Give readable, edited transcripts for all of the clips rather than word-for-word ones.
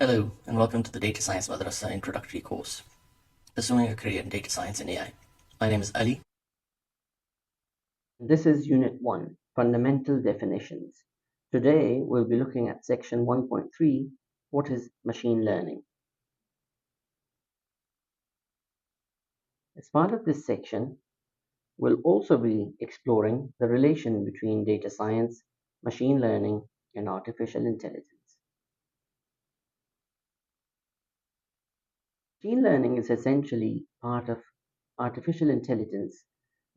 Hello, and welcome to the Data Science Madrasa Introductory course, Pursuing a Career in Data Science and AI. My name is Ali. This is Unit 1, Fundamental Definitions. Today we'll be looking at Section 1.3, what is machine learning? As part of this section, we'll also be exploring the relation between data science, machine learning, and artificial intelligence. Machine learning is essentially part of artificial intelligence.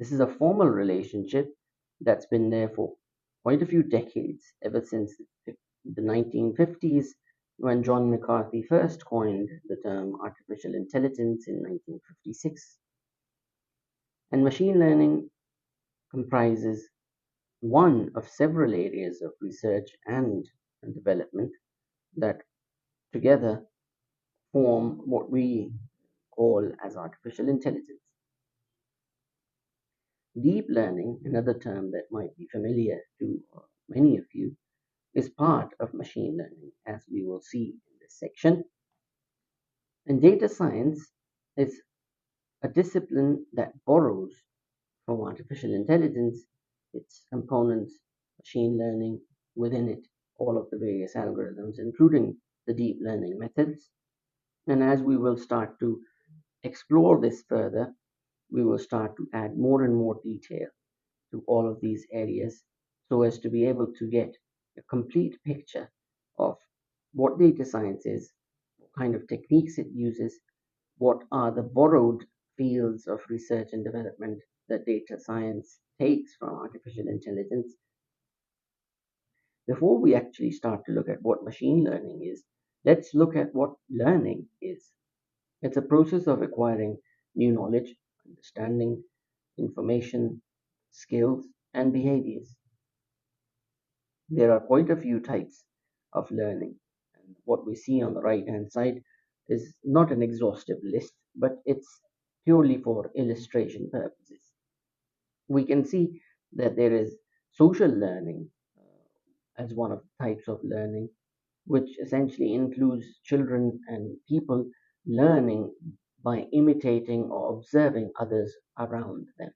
This is a formal relationship that's been there for quite a few decades, ever since the 1950s, when John McCarthy first coined the term artificial intelligence in 1956. And machine learning comprises one of several areas of research and development that together form what we call as artificial intelligence. Deep learning, another term that might be familiar to many of you, is part of machine learning, as we will see in this section. And data science is a discipline that borrows from artificial intelligence, its components, machine learning, within it, all of the various algorithms, including the deep learning methods. And as we will start to explore this further, we will start to add more and more detail to all of these areas so as to be able to get a complete picture of what data science is, what kind of techniques it uses, what are the borrowed fields of research and development that data science takes from artificial intelligence. Before we actually start to look at what machine learning is, let's look at what learning is. It's a process of acquiring new knowledge, understanding, information, skills, and behaviors. There are quite a few types of learning. And what we see on the right hand side is not an exhaustive list, but it's purely for illustration purposes. We can see that there is social learning as one of the types of learning, which essentially includes children and people learning by imitating or observing others around them.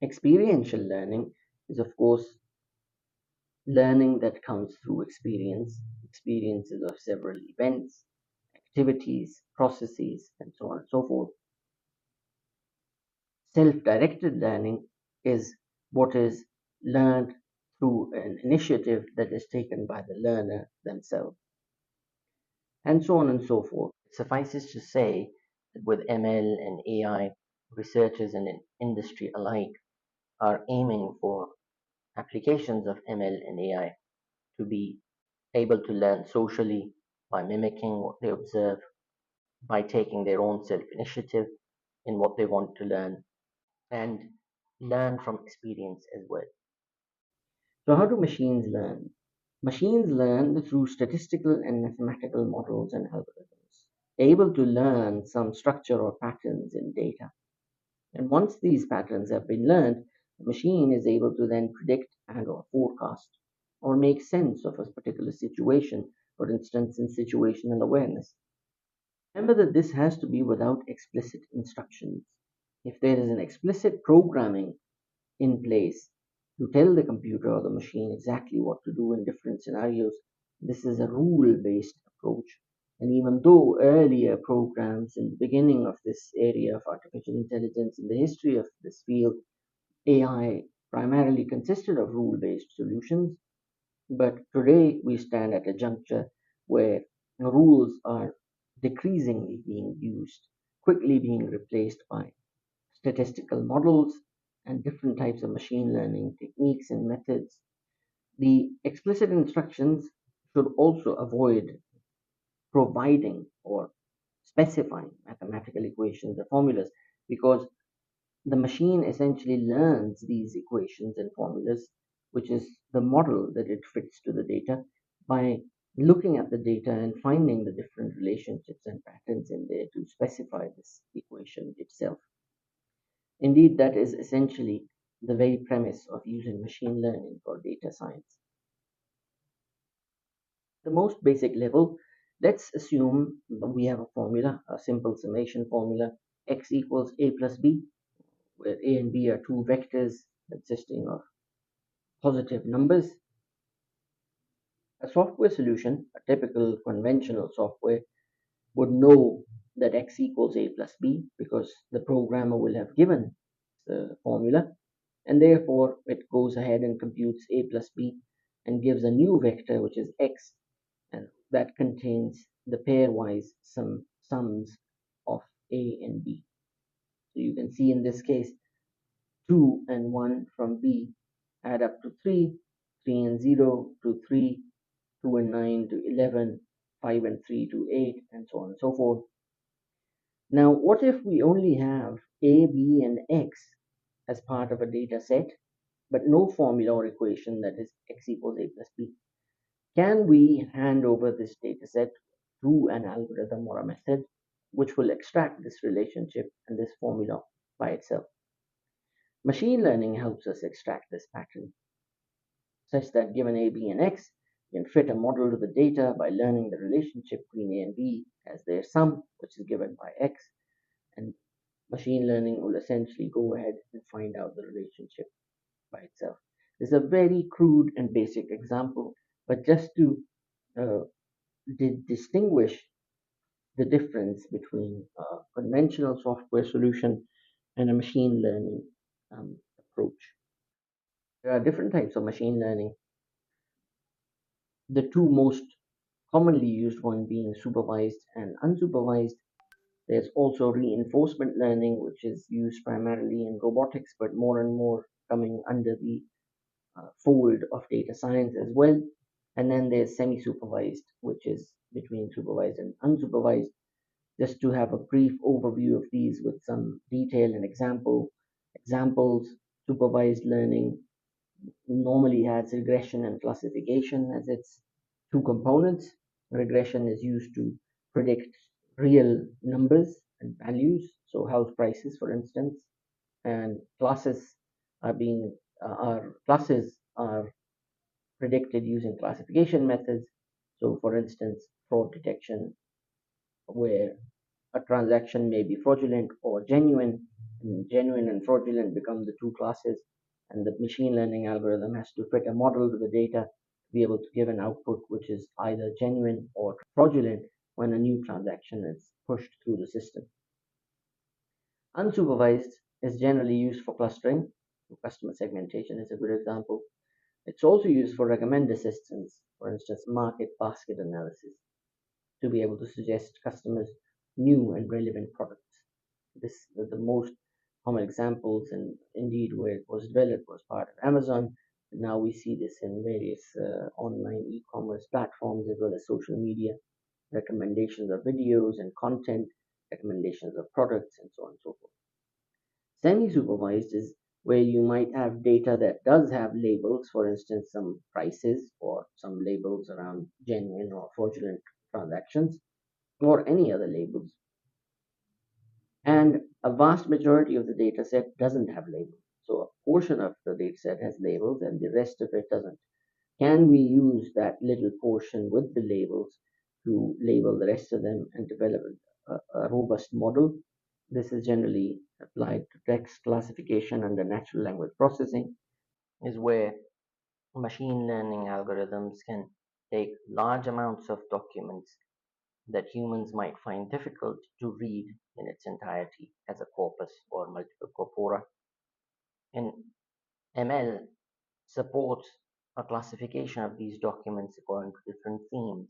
Experiential learning is, of course, learning that comes through experiences of several events, activities, processes, and so on and so forth. Self-directed learning is what is learned through an initiative that is taken by the learner themselves, and so on and so forth. It suffices to say that with ML and AI, researchers and industry alike are aiming for applications of ML and AI to be able to learn socially by mimicking what they observe, by taking their own self initiative in what they want to learn, and learn from experience as well. So, how do machines learn? Machines learn through statistical and mathematical models and algorithms, able to learn some structure or patterns in data. And once these patterns have been learned, the machine is able to then predict and or forecast or make sense of a particular situation, for instance, in situational awareness. Remember that this has to be without explicit instructions. If there is an explicit programming in place to tell the computer or the machine exactly what to do in different scenarios, this is a rule based approach. And even though earlier programs in the beginning of this area of artificial intelligence, in the history of this field, AI primarily consisted of rule based solutions, but today we stand at a juncture where rules are decreasingly being used, quickly being replaced by statistical models and different types of machine learning techniques and methods. The explicit instructions should also avoid providing or specifying mathematical equations or formulas, because the machine essentially learns these equations and formulas, which is the model that it fits to the data, by looking at the data and finding the different relationships and patterns in there to specify this equation itself. Indeed, that is essentially the very premise of using machine learning for data science. The most basic level, Let's assume that we have a formula, a simple summation formula, x equals a plus b, where a and b are two vectors consisting of positive numbers. A software solution, a typical conventional software, would know that x equals a plus b because the programmer will have given the formula, and therefore it goes ahead and computes a plus b and gives a new vector which is x, and that contains the pairwise sums of a and b. So you can see in this case 2 and 1 from b add up to 3, 3 and 0 to 3, 2 and 9 to 11, 5 and 3 to 8, and so on and so forth. Now, what if we only have a, b, and x as part of a data set, but no formula or equation that is x equals a plus b? Can we hand over this data set to an algorithm or a method which will extract this relationship and this formula by itself? Machine learning helps us extract this pattern such that given a, b, and x, we can fit a model to the data by learning the relationship between a and b as their sum, which is given by x, and machine learning will essentially go ahead and find out the relationship by itself. This is a very crude and basic example, but just to uh, distinguish the difference between a conventional software solution and a machine learning approach. There are different types of machine learning. The two most commonly used one being supervised and unsupervised. There's also reinforcement learning, which is used primarily in robotics, but more and more coming under the fold of data science as well. And then there's semi-supervised, which is between supervised and unsupervised. Just to have a brief overview of these with some detail and examples, supervised learning normally has regression and classification as its two components. Regression is used to predict real numbers and values, so house prices, for instance, and classes are predicted using classification methods. So, for instance, fraud detection, where a transaction may be fraudulent or genuine, and genuine and fraudulent become the two classes, and the machine learning algorithm has to fit a model to the data to be able to give an output which is either genuine or fraudulent when a new transaction is pushed through the system. Unsupervised is generally used for clustering. Customer segmentation is a good example. It's also used for recommender systems, for instance, market basket analysis, to be able to suggest customers new and relevant products. This the most common examples, and indeed where it was developed was part of Amazon. Now we see this in various online e-commerce platforms as well as social media, recommendations of videos and content, recommendations of products, and so on and so forth. Semi-supervised is where you might have data that does have labels, for instance, some prices or some labels around genuine or fraudulent transactions, or any other labels. And a vast majority of the data set doesn't have labels. So a portion of the data set has labels and the rest of it doesn't. Can we use that little portion with the labels to label the rest of them and develop a robust model? This is generally applied to text classification under natural language processing, is where machine learning algorithms can take large amounts of documents that humans might find difficult to read in its entirety as a corpus or multiple corpora. And ML supports a classification of these documents according to different themes.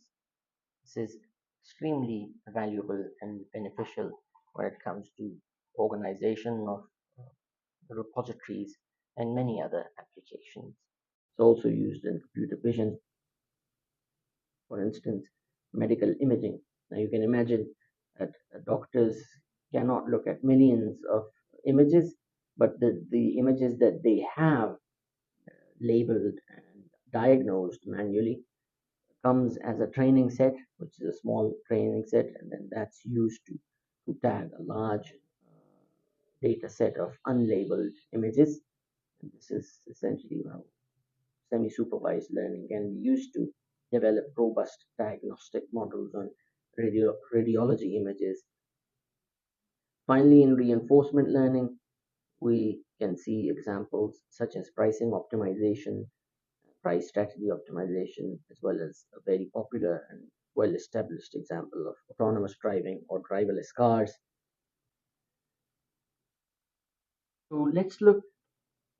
This is extremely valuable and beneficial when it comes to organization of repositories and many other applications. It's also used in computer vision, for instance, medical imaging. Now you can imagine that doctors cannot look at millions of images, but the images that they have labeled and diagnosed manually comes as a training set, which is a small training set, and then that's used to tag a large data set of unlabeled images. And this is essentially how semi-supervised learning can be used to. develop robust diagnostic models on radiology images. Finally, in reinforcement learning, we can see examples such as pricing optimization, price strategy optimization, as well as a very popular and well established example of autonomous driving or driverless cars. So let's look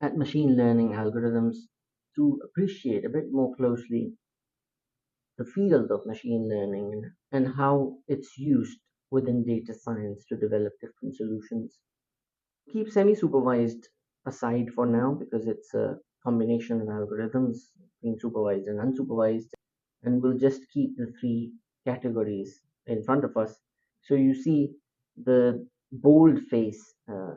at machine learning algorithms to appreciate a bit more closely the field of machine learning and how it's used within data science to develop different solutions. Keep semi-supervised aside for now because it's a combination of algorithms being supervised and unsupervised, and we'll just keep the three categories in front of us. So you see the boldface,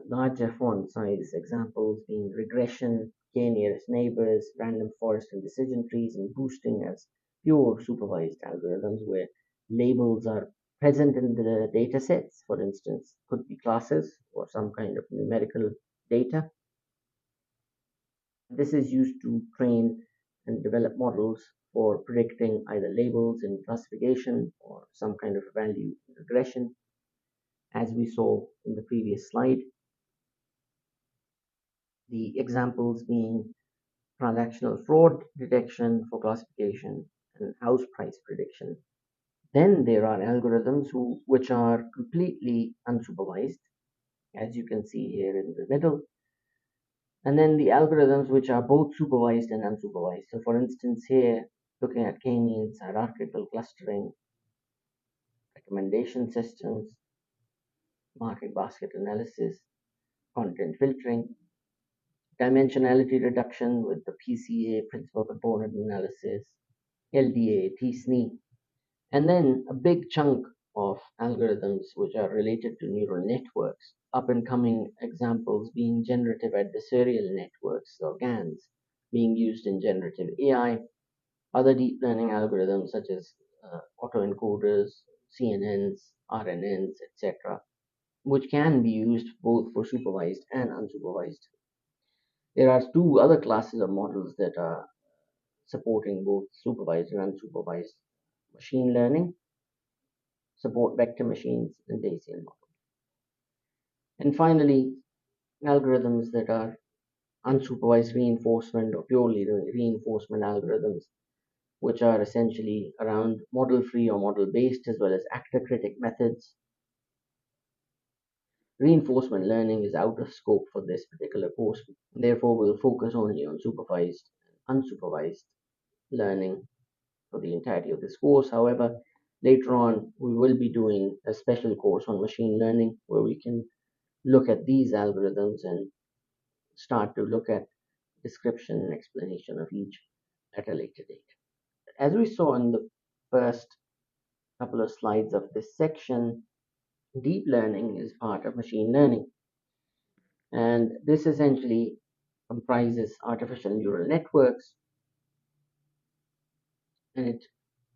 larger font size examples being regression, k-nearest neighbors, random forest and decision trees, and boosting as pure supervised algorithms where labels are present in the data sets, for instance, could be classes or some kind of numerical data. This is used to train and develop models for predicting either labels in classification or some kind of value in regression, as we saw in the previous slide. The examples being transactional fraud detection for classification and house price prediction. Then there are algorithms which are completely unsupervised, as you can see here in the middle. And then the algorithms which are both supervised and unsupervised. So for instance, here, looking at k-means, hierarchical clustering, recommendation systems, market basket analysis, content filtering, dimensionality reduction with the PCA, principal component analysis, LDA, t-SNE, and then a big chunk of algorithms which are related to neural networks, up and coming examples being generative adversarial networks or GANs being used in generative AI, other deep learning algorithms such as autoencoders, CNNs, RNNs, etc., which can be used both for supervised and unsupervised. There are two other classes of models that are supporting both supervised and unsupervised machine learning, support vector machines and Bayesian models. And finally, algorithms that are unsupervised reinforcement or purely reinforcement algorithms, which are essentially around model-free or model-based, as well as actor-critic methods. Reinforcement learning is out of scope for this particular course. Therefore, we'll focus only on supervised and unsupervised learning for the entirety of this course. However, later on, we will be doing a special course on machine learning where we can look at these algorithms and start to look at description and explanation of each at a later date. As we saw in the first couple of slides of this section, deep learning is part of machine learning. And this essentially comprises artificial neural networks, and it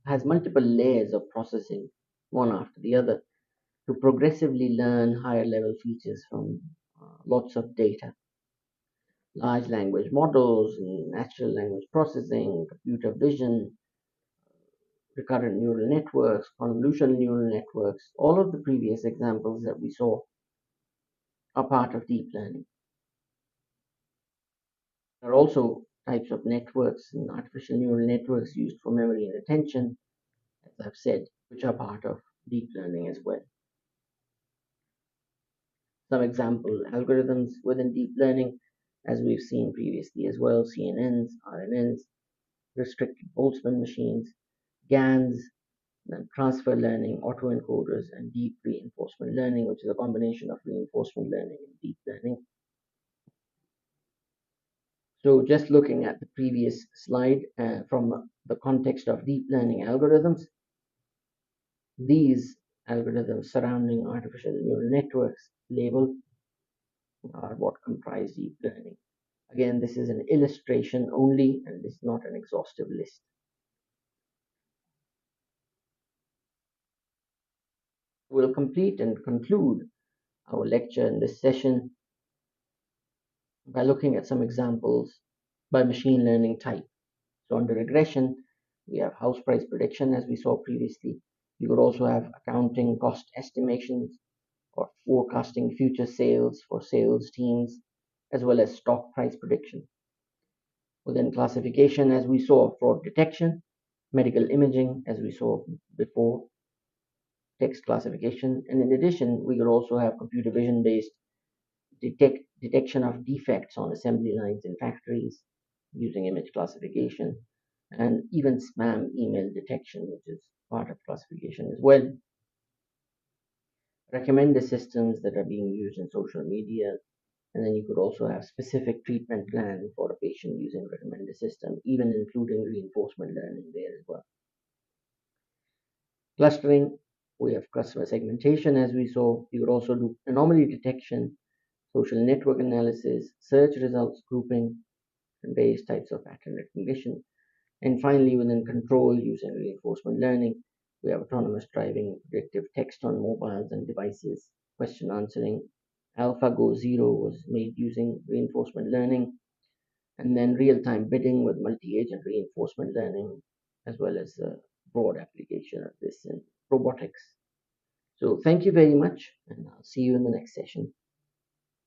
has multiple layers of processing, one after the other, to progressively learn higher level features from lots of data. Large language models, natural language processing, computer vision, recurrent neural networks, convolutional neural networks, all of the previous examples that we saw are part of deep learning. There are also types of networks and artificial neural networks used for memory and attention, as I've said, which are part of deep learning as well. Some example algorithms within deep learning, as we've seen previously as well, CNNs, RNNs, restricted Boltzmann machines, GANs, transfer learning, autoencoders, and deep reinforcement learning, which is a combination of reinforcement learning and deep learning. So just looking at the previous slide from the context of deep learning algorithms, these algorithms surrounding artificial neural networks labeled are what comprise deep learning. Again, this is an illustration only, and this is not an exhaustive list. We'll complete and conclude our lecture in this session by looking at some examples by machine learning type. So under regression, We have house price prediction, as we saw previously. You could also have accounting cost estimations or forecasting future sales for sales teams, as well as stock price prediction. Within classification, as we saw, fraud detection, medical imaging, as we saw before, text classification, and in addition, we could also have computer vision based detection of defects on assembly lines in factories using image classification, and even spam email detection, which is part of classification as well. Recommender systems that are being used in social media, and then you could also have specific treatment plan for a patient using recommender system, even including reinforcement learning there as well. Clustering, we have customer segmentation, as we saw. You could also do anomaly detection, social network analysis, search results grouping, and various types of pattern recognition. And finally, within control, using reinforcement learning, we have autonomous driving, predictive text on mobiles and devices, question answering. AlphaGo Zero was made using reinforcement learning, and then real-time bidding with multi-agent reinforcement learning, as well as a broad application of this in robotics. So thank you very much, and I'll see you in the next session.